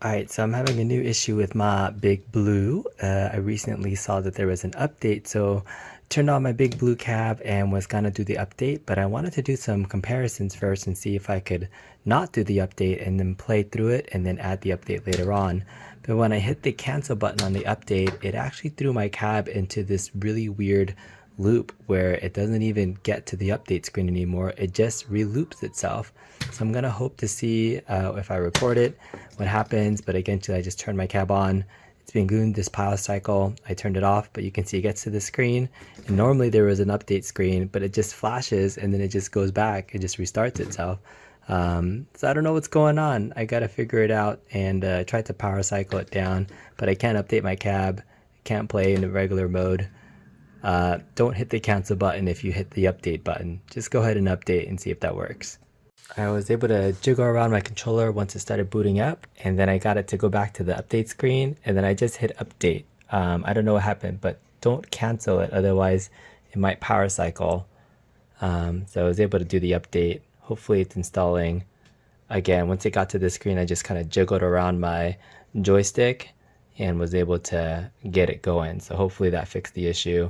Alright, so I'm having a new issue with my Big Blue. I recently saw that there was an update, so turned on my Big Blue cab and was gonna do the update, but I wanted to do some comparisons first and see if I could not do the update and then play through it and then add the update later on. But when I hit the cancel button on the update, it actually threw my cab into this really weird loop where it doesn't even get to the update screen anymore. It just reloops itself. So I'm gonna hope to see if I record it, what happens. But again, I just turned my cab on. It's been doing this power cycle. I turned it off, but you can see it gets to the screen. And normally there was an update screen, but it just flashes and then it just goes back. It just restarts itself. So I don't know what's going on. I gotta figure it out and try to power cycle it down, but I can't update my cab. Can't play in the regular mode. Don't hit the cancel button if you hit the update button. Just go ahead and update and see if that works. I was able to jiggle around my controller once it started booting up, and then I got it to go back to the update screen, and then I just hit update. I don't know what happened, but don't cancel it, otherwise it might power cycle. So I was able to do the update. Hopefully it's installing. Again, once it got to the screen, I just kind of jiggled around my joystick and was able to get it going. So hopefully that fixed the issue.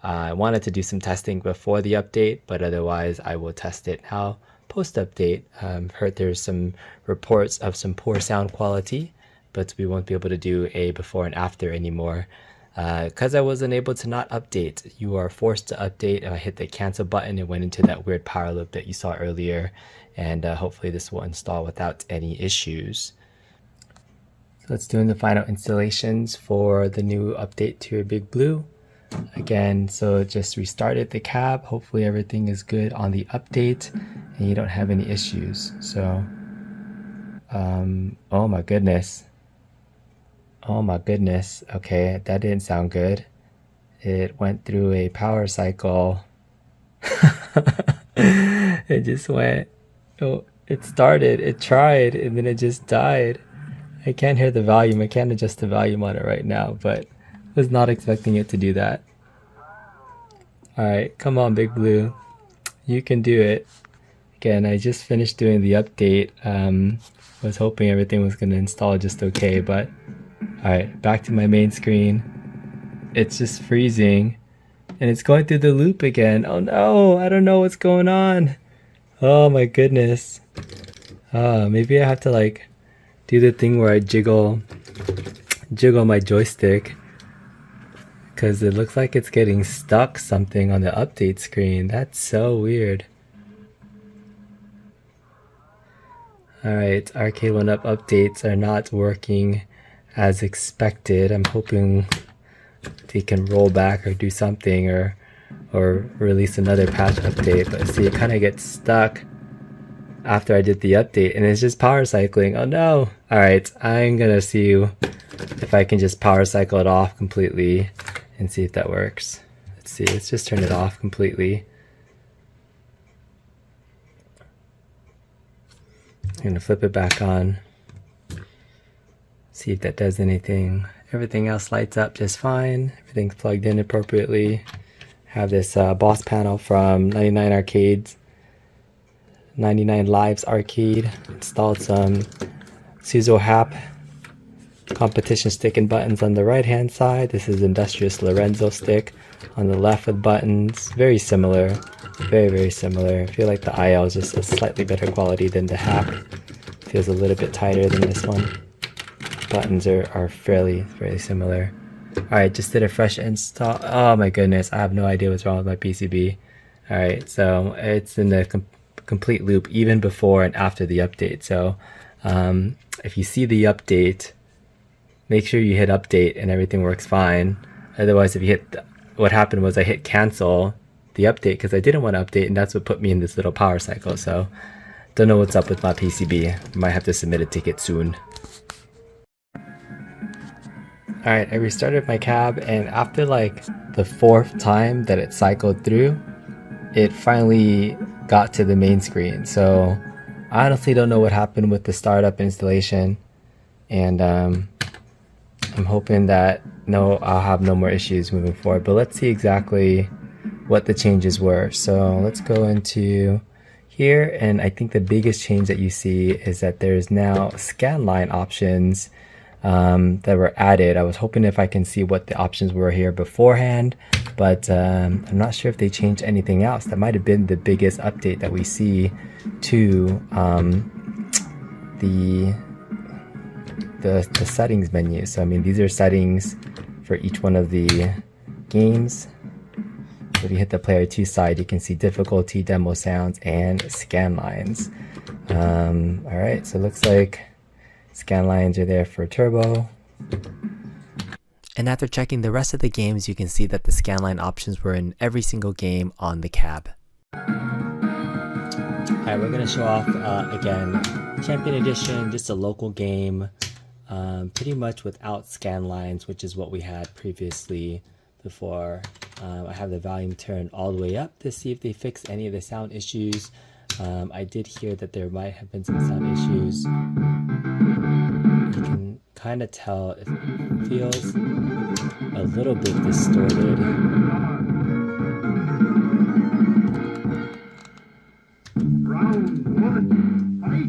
I wanted to do some testing before the update, but otherwise I will test it now post-update. Heard there's some reports of some poor sound quality, but we won't be able to do a before and after anymore. Because I wasn't able to not update. You are forced to update. I hit the cancel button and went into that weird power loop that you saw earlier, and hopefully this will install without any issues. So let's do the final installations for the new update to your Big Blue. Again, so just restarted the cab. Hopefully everything is good on the update and you don't have any issues. So oh my goodness. Oh my goodness. Okay, that didn't sound good. It went through a power cycle. It just went, oh, it started, it tried, and then it just died. I can't hear the volume. I can't adjust the volume on it right now, but was not expecting it to do that. Alright, come on Big Blue. You can do it. Again, I just finished doing the update. Was hoping everything was going to install just okay, but alright, back to my main screen. It's just freezing and it's going through the loop again. Oh no, I don't know what's going on. Oh my goodness. Maybe I have to like do the thing where I jiggle my joystick, because it looks like it's getting stuck something on the update screen. That's so weird. Alright, Arcade1Up updates are not working as expected. I'm hoping they can roll back or do something or release another patch update. But see, it kind of gets stuck after I did the update and it's just power cycling. Oh no! Alright, I'm gonna see if I can just power cycle it off completely and see if that works. Let's see, let's just turn it off completely. I'm gonna flip it back on. See if that does anything. Everything else lights up just fine. Everything's plugged in appropriately. Have this boss panel from 99 Arcades, 99 Lives Arcade. Installed some Happ competition stick and buttons on the right hand side. This is Industrious Lorenzo stick on the left with buttons. Very similar, very similar. I feel like the IL is just a slightly better quality than the Happ. Feels a little bit tighter than this one. Buttons are fairly similar. Alright, just did a fresh install. Oh my goodness, I have no idea what's wrong with my PCB. Alright, so it's in the complete loop even before and after the update. So if you see the update, make sure you hit update and everything works fine. Otherwise, if you hit, what happened was I hit cancel the update because I didn't want to update, and that's what put me in this little power cycle. So don't know what's up with my PCB. Might have to submit a ticket soon. Alright, I restarted my cab, and after like the 4th time that it cycled through, it finally got to the main screen. So I honestly don't know what happened with the startup installation, and I'm hoping that I'll have no more issues moving forward. But let's see exactly what the changes were. So let's go into here, and I think the biggest change that you see is that there's now Scanline options that were added. I was hoping if I can see what the options were here beforehand, but I'm not sure if they changed anything else. That might have been the biggest update that we see to the settings menu. So I mean, these are settings for each one of the games. If you hit the player 2 side, you can see difficulty, demo sounds, and Scanlines. Alright, so it looks like Scanlines are there for turbo. And after checking the rest of the games, you can see that the Scanline options were in every single game on the cab. Alright, we're going to show off again, Champion Edition, just a local game, pretty much without Scanlines, which is what we had previously before. I have the volume turned all the way up to see if they fix any of the sound issues. I did hear that there might have been some sound issues. You can kind of tell it feels a little bit distorted. Round 1, fight!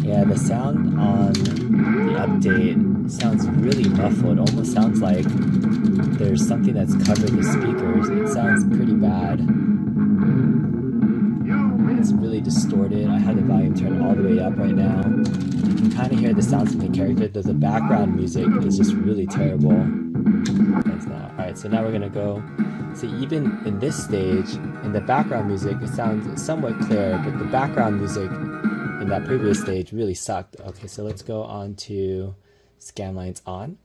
Yeah, the sound on the update sounds really muffled. Almost sounds like there's something that's covering the speakers. It sounds pretty bad. It's really distorted. I have the volume turned all the way up right now. You can kind of hear the sounds from the character. The background music is just really terrible. Alright, so now we're gonna go. See, even in this stage, in the background music, it sounds somewhat clear, but the background music in that previous stage really sucked. Okay, so let's go on to Scanlines on.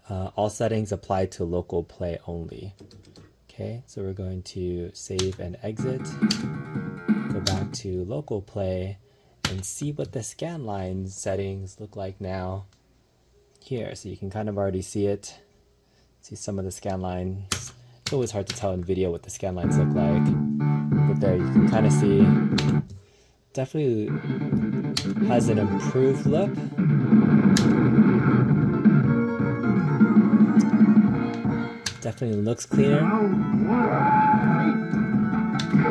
All settings apply to local play only. Okay, so we're going to save and exit, go back to local play, and see what the Scanline settings look like now here. So you can kind of already see it. See some of the Scanlines. It's always hard to tell in video what the Scanlines look like, but there you can kind of see. Definitely has an improved look. Definitely looks cleaner.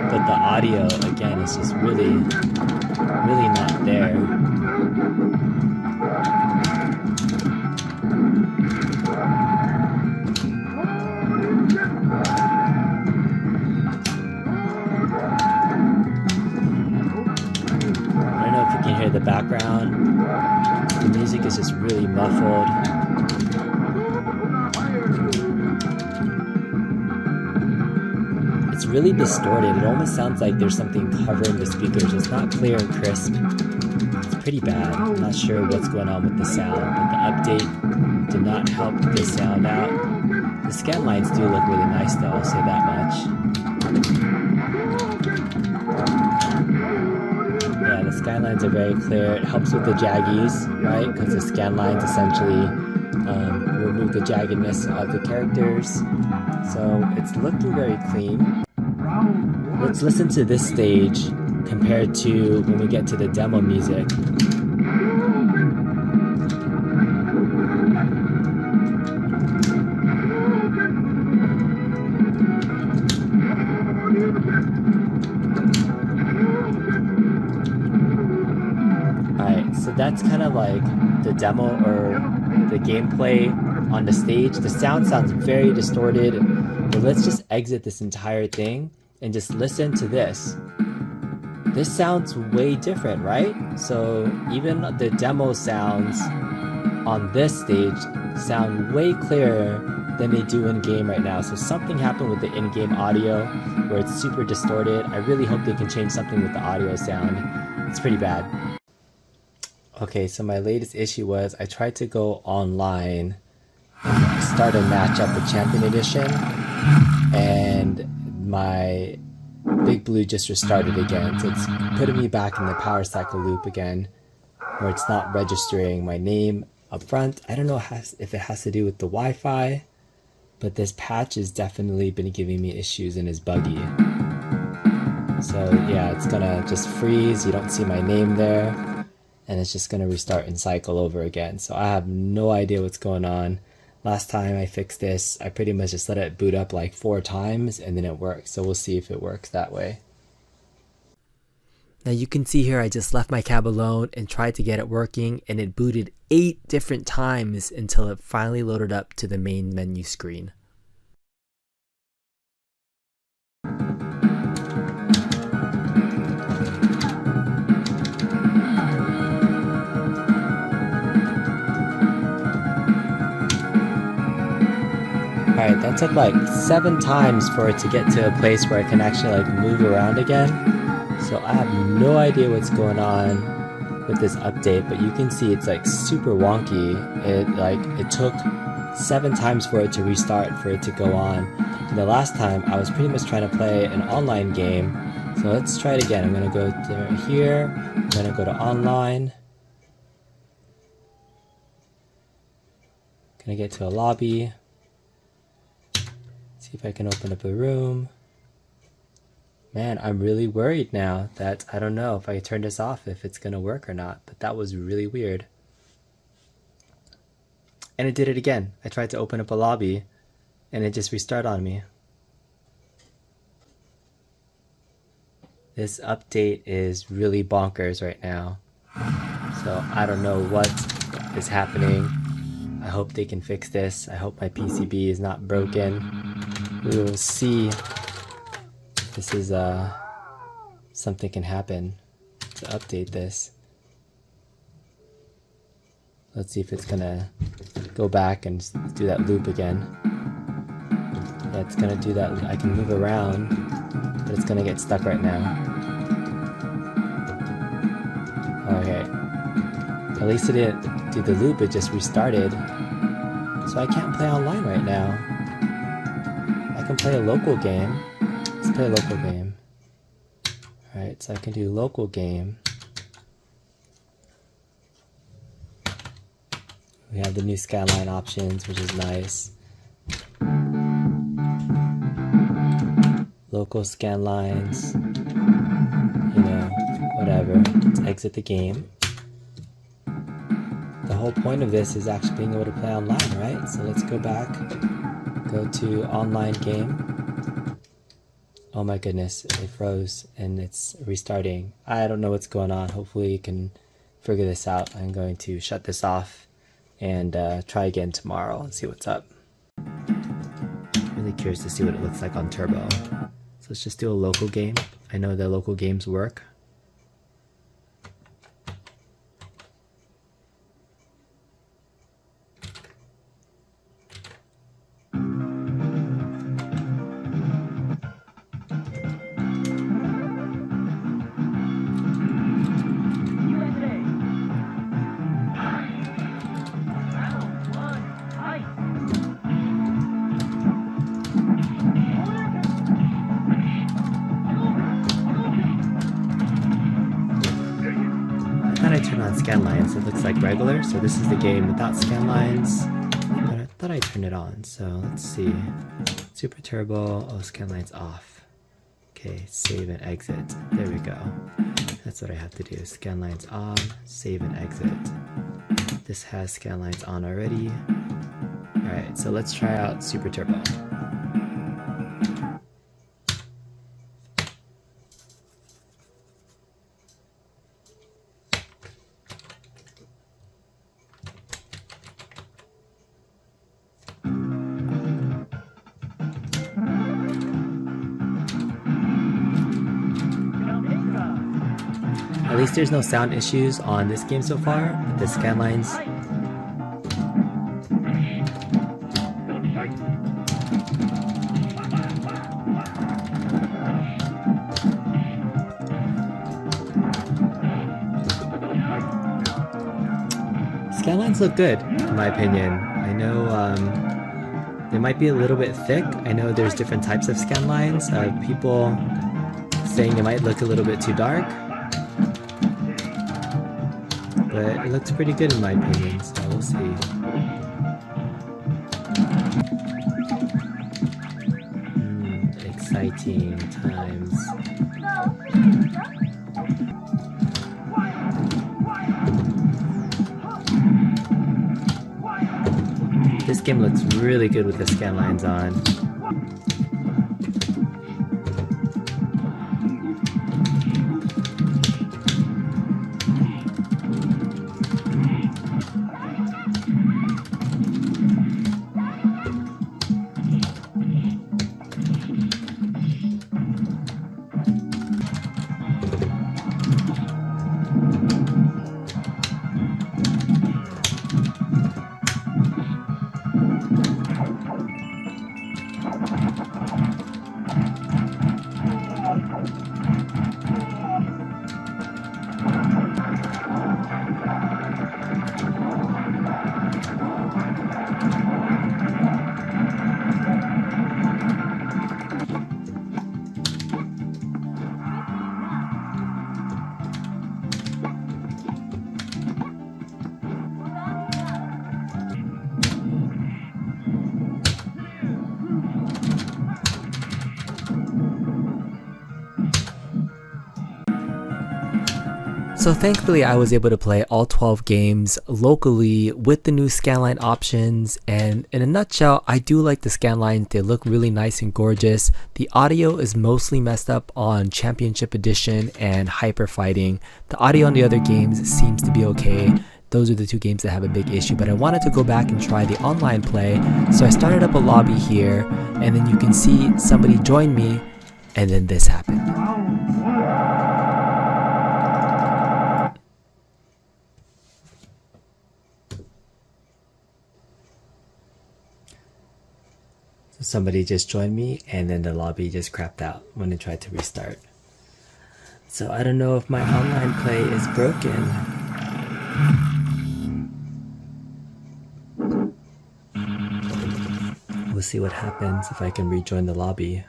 But the audio, again, is just really not there. The background, the music is just really muffled. It's really distorted. It almost sounds like there's something covering the speakers. It's not clear and crisp. It's pretty bad. I'm not sure what's going on with the sound, but the update did not help the sound out. The Scanlines do look really nice though, I'll say that much. The Scanlines are very clear. It helps with the jaggies, right? Because the Scanlines essentially remove the jaggedness of the characters. So it's looking very clean. Let's listen to this stage compared to when we get to the demo music. So that's kind of like the demo or the gameplay on the stage. The sound sounds very distorted, but let's just exit this entire thing and just listen to this. This sounds way different, right? So even the demo sounds on this stage sound way clearer than they do in game right now. So something happened with the in-game audio where it's super distorted. I really hope they can change something with the audio sound. It's pretty bad. Okay, so my latest issue was I tried to go online and start a match up with Champion Edition, and my Big Blue just restarted again. So it's putting me back in the power cycle loop again, where it's not registering my name up front. I don't know if it has to do with the Wi-Fi, but this patch has definitely been giving me issues and is buggy. So yeah, it's gonna just freeze. You don't see my name there. and it's just going to restart and cycle over again. So I have no idea what's going on. Last time I fixed this, I pretty much just let it boot up like 4 times and then it works. So we'll see if it works that way. Now you can see here I just left my cab alone and tried to get it working, and it booted 8 different times until it finally loaded up to the main menu screen. Alright, that took like 7 times for it to get to a place where I can actually like move around again. So I have no idea what's going on with this update, but you can see it's like super wonky. It took 7 times for it to restart, for it to go on. And the last time I was pretty much trying to play an online game. So let's try it again. I'm gonna go to here, I'm gonna go to online. Gonna get to a lobby. See if I can open up a room. Man, I'm really worried now that I don't know if I turn this off if it's gonna work or not, but that was really weird. And it did it again. I tried to open up a lobby and it just restarted on me. This update is really bonkers right now. So I don't know what is happening. I hope they can fix this. I hope my PCB is not broken. We will see. This is something can happen to update this. Let's see if it's gonna go back and do that loop again. Yeah, it's gonna do that. I can move around, but it's gonna get stuck right now. Okay. At least it didn't do the loop, it just restarted. So I can't play online right now. I can play a local game. Let's play a local game. Alright, so I can do local game. We have the new Scanline options, which is nice. Local Scanlines. You know, whatever. Let's exit the game. The whole point of this is actually being able to play online, right? So let's go back. Go to online game. Oh my goodness, it froze and it's restarting. I don't know what's going on. Hopefully you can figure this out. I'm going to shut this off and try again tomorrow and see what's up. Really curious to see what it looks like on Turbo. So let's just do a local game. I know the local games work. I turn on Scanlines, it looks like regular, so this is the game without Scanlines, but I thought I turned it on, so let's see. Super Turbo, oh, Scanlines off. Okay, save and exit, there we go. That's what I have to do, Scanlines on, save and exit. This has Scanlines on already. Alright, so let's try out Super Turbo. At least there's no sound issues on this game so far, with the Scanlines. Scanlines look good, in my opinion. I know they might be a little bit thick. I know there's different types of Scanlines. People saying it might look a little bit too dark. But it looks pretty good in my opinion, so we'll see. Exciting times. game looks really good with the Scanlines on. So thankfully I was able to play all 12 games locally with the new Scanline options, and in a nutshell, I do like the Scanlines. They look really nice and gorgeous. The audio is mostly messed up on Championship Edition and Hyper Fighting. The audio on the other games seems to be okay. Those are the two games that have a big issue, but I wanted to go back and try the online play. So I started up a lobby here, and then you can see somebody join me, and then this happened. Somebody just joined me, and then the lobby just crapped out when I tried to restart. So I don't know if my online play is broken. We'll see what happens if I can rejoin the lobby.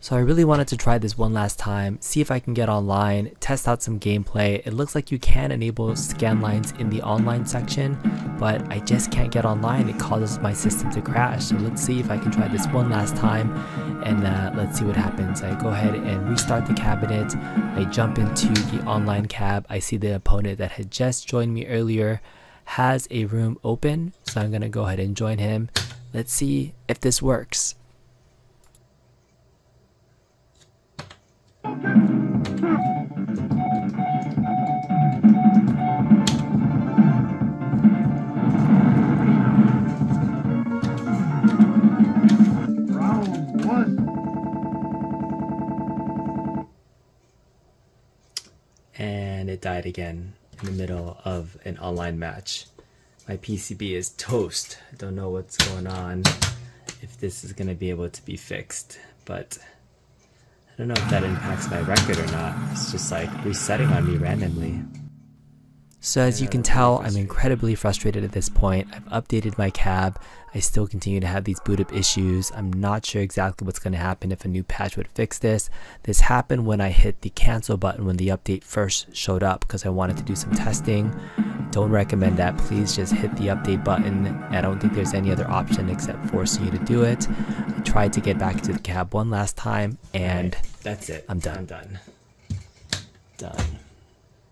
So I really wanted to try this one last time, see if I can get online, test out some gameplay. It looks like you can enable Scanlines in the online section, but I just can't get online. It causes my system to crash. So let's see if I can try this one last time, and let's see what happens. I go ahead and restart the cabinet. I jump into the online cab. I see the opponent that had just joined me earlier has a room open, so I'm gonna go ahead and join him. Let's see if this works. Round one. And it died again in the middle of an online match. My PCB is toast. I don't know what's going on, if this is going to be able to be fixed, but I don't know if that impacts my record or not. It's just like resetting on me randomly. So as you can tell, I'm incredibly frustrated at this point. I've updated my cab. I still continue to have these boot up issues. I'm not sure exactly what's going to happen if a new patch would fix this. This happened when I hit the cancel button when the update first showed up because I wanted to do some testing. Don't recommend that. Please just hit the update button. I don't think there's any other option except forcing you to do it. I tried to get back into the cab one last time, and that's it. I'm done. I'm done. Done.